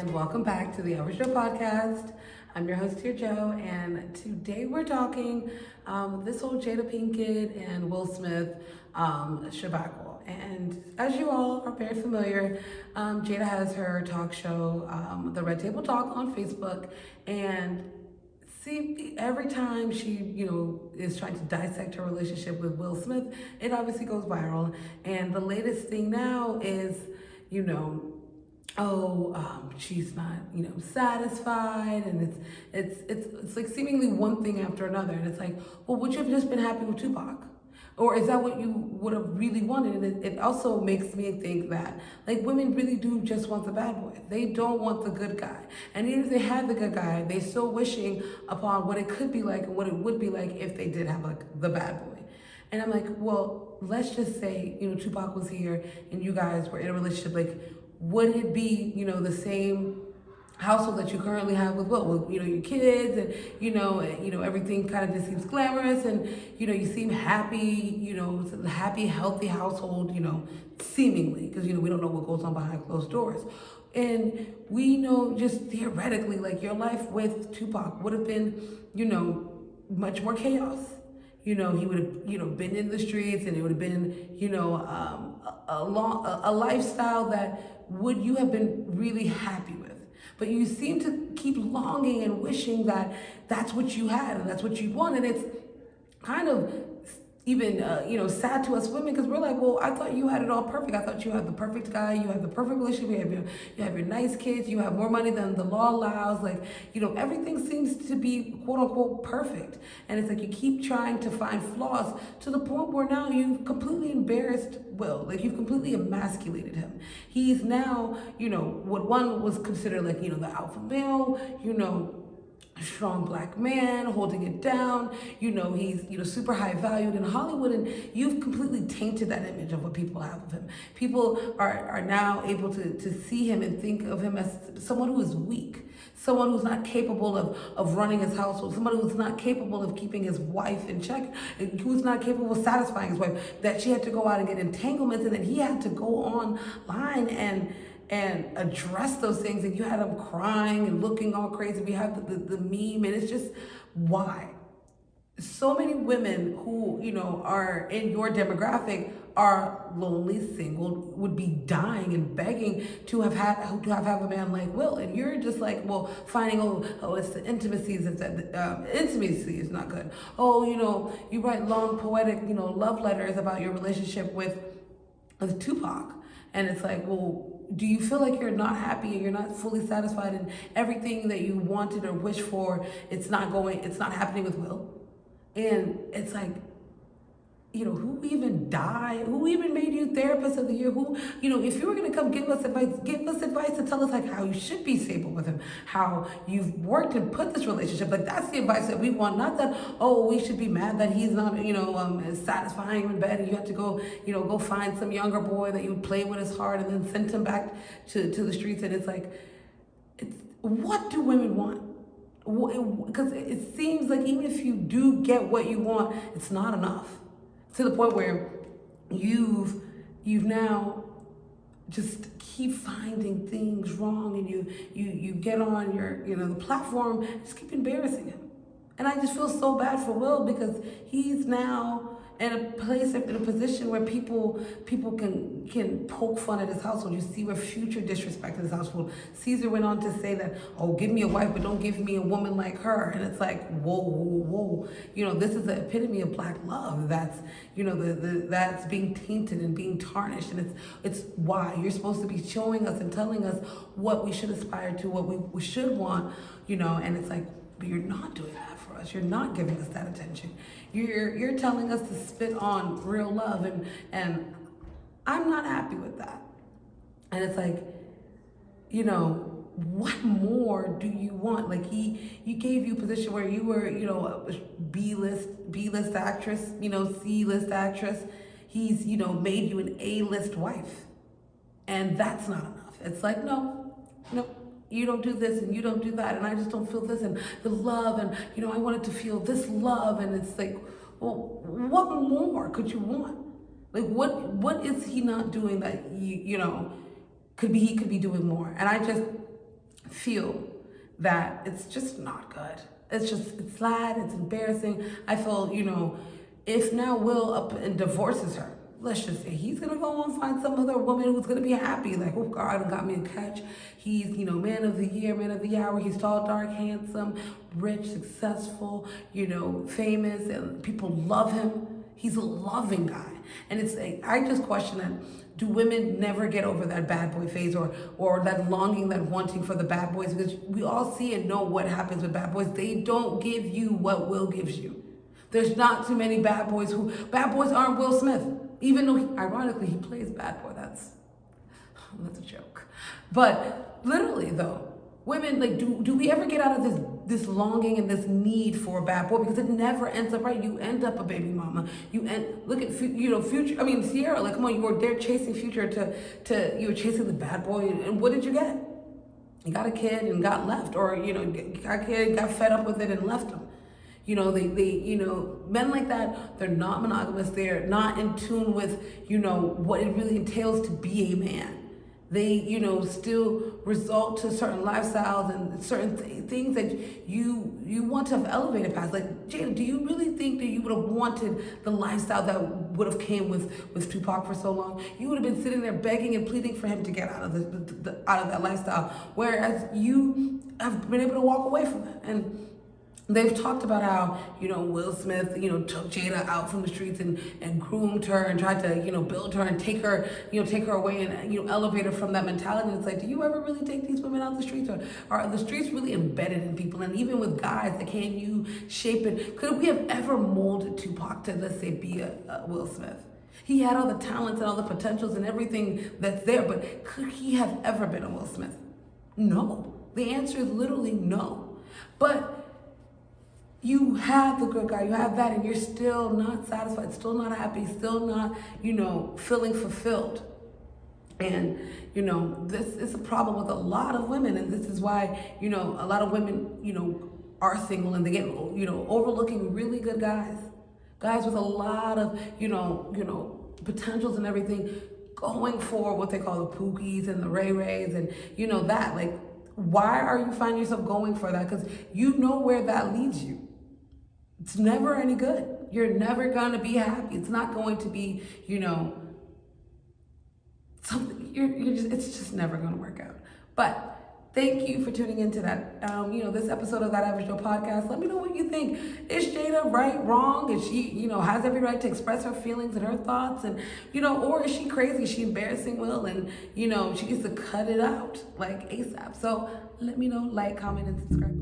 and welcome back to the Average Joe podcast. I'm your host here, Joe, and today we're talking this whole Jada Pinkett and Will Smith shebackle. And as you all are very familiar, Jada has her talk show, the Red Table Talk, on Facebook, and see, every time she, is trying to dissect her relationship with Will Smith, it obviously goes viral. And the latest thing now is, she's not, satisfied, and it's like seemingly one thing after another, and it's like, well, would you have just been happy with Tupac? Or is that what you would have really wanted? And it also makes me think that, like, women really do just want the bad boy. They don't want the good guy. And even if they had the good guy, they're still wishing upon what it could be like and what it would be like if they did have, like, the bad boy. And I'm like, well, let's just say, Tupac was here and you guys were in a relationship. Like, would it be, the same household that you currently have with Will? With, your kids, and, everything kind of just seems glamorous, and, you seem happy, it's a happy, healthy household, seemingly, because, we don't know what goes on behind closed doors. And we know just theoretically, like, your life with Tupac would have been, much more chaos. He would have, been in the streets, and it would have been, a lifestyle that would you have been really happy with. But you seem to keep longing and wishing that that's what you had and that's what you want. And it's kind of even, sad to us women, because we're like, well, I thought you had it all perfect. I thought you had the perfect guy. You have the perfect relationship. You have your nice kids. You have more money than the law allows. Like, everything seems to be quote unquote perfect. And it's like you keep trying to find flaws to the point where now you've completely embarrassed Will. Like, you've completely emasculated him. He's now, what one was considered like, the alpha male, strong black man holding it down, he's super high valued in Hollywood, and you've completely tainted that image of what people have of him. People are now able to see him and think of him as someone who is weak, someone who's not capable of running his household, someone who's not capable of keeping his wife in check, who's not capable of satisfying his wife, that she had to go out and get entanglements, and then he had to go online and address those things, and you had him crying and looking all crazy. We have the meme, and it's just, why? So many women who, are in your demographic are lonely, single, would be dying and begging to have a man like Will, and you're just like, well, finding, it's the intimacies, it's that intimacy is not good. You write long poetic, love letters about your relationship with Tupac, and it's like, well, do you feel like you're not happy and you're not fully satisfied, and everything that you wanted or wished for, it's not happening with Will? And it's like, who even died? Who even made you therapist of the year? Who, if you were gonna come give us advice to tell us like how you should be stable with him, how you've worked and put this relationship, like, that's the advice that we want. Not that, we should be mad that he's not, satisfying in bed, and you have to go find some younger boy that you would play with his heart and then send him back to the streets. And it's like, what do women want? Because it seems like even if you do get what you want, it's not enough. To the point where you've now just keep finding things wrong, and you get on your the platform, just keep embarrassing him. And I just feel so bad for Will, because he's now in a position where people can poke fun at his household. You see where Future disrespected his household. Caesar went on to say that, give me a wife, but don't give me a woman like her. And it's like, whoa. This is the epitome of black love. That's, that's being tainted and being tarnished. And it's why you're supposed to be showing us and telling us what we should aspire to, what we should want, and it's like, but you're not doing that for us. You're not giving us that attention. You're telling us to spit on real love, and I'm not happy with that. And it's like, what more do you want? Like, he gave you a position where you were, a B-list actress, C-list actress. He's, made you an A-list wife. And that's not enough. It's like, no. You don't do this and you don't do that, and I just don't feel this, and the love, and I wanted to feel this love. And it's like, well, what more could you want? Like, what is he not doing that he could be doing more? And I just feel that it's just not good. It's sad, it's embarrassing. I feel, if now Will up and divorces her, let's just say he's gonna go and find some other woman who's gonna be happy. Like, oh God, got me a catch. He's, man of the year, man of the hour. He's tall, dark, handsome, rich, successful, famous, and people love him. He's a loving guy. And it's like, I just question that. Do women never get over that bad boy phase or that longing, that wanting for the bad boys? Because we all see and know what happens with bad boys. They don't give you what Will gives you. There's not too many bad boys aren't Will Smith. Even though, ironically, he plays bad boy. That's a joke. But literally, though, women, like, do we ever get out of this longing and this need for a bad boy? Because it never ends up right. You end up a baby mama. Look at, Future. I mean, Sierra, like, come on, you were there chasing Future you were chasing the bad boy. And what did you get? You got a kid and got left. Or, got a kid, got fed up with it and left him. Men like that, they're not monogamous. They're not in tune with, what it really entails to be a man. They, still result to certain lifestyles and certain things that you want to have elevated past. Like, Jada, do you really think that you would have wanted the lifestyle that would have came with Tupac for so long? You would have been sitting there begging and pleading for him to get out of out of that lifestyle, whereas you have been able to walk away from that. And they've talked about how, Will Smith, took Jada out from the streets and groomed her and tried to, build her and take her away and, elevate her from that mentality. And it's like, do you ever really take these women out the streets? Or are the streets really embedded in people? And even with guys, can you shape it? Could we have ever molded Tupac to, let's say, be a Will Smith? He had all the talents and all the potentials and everything that's there, but could he have ever been a Will Smith? No. The answer is literally no. But you have the good guy, you have that, and you're still not satisfied, still not happy, still not, feeling fulfilled. And, this is a problem with a lot of women, and this is why, a lot of women, are single and they get, overlooking really good guys with a lot of, potentials and everything, going for what they call the Pookies and the Ray Rays and, that, like, why are you finding yourself going for that? Because you know where that leads you. It's never any good. You're never going to be happy. It's not going to be, something, it's just never going to work out. But thank you for tuning into that, this episode of That Average Joe podcast. Let me know what you think. Is Jada right, wrong? Is she, has every right to express her feelings and her thoughts? And, or is she crazy? Is she embarrassing Will? And, she needs to cut it out, like ASAP. So let me know, like, comment, and subscribe.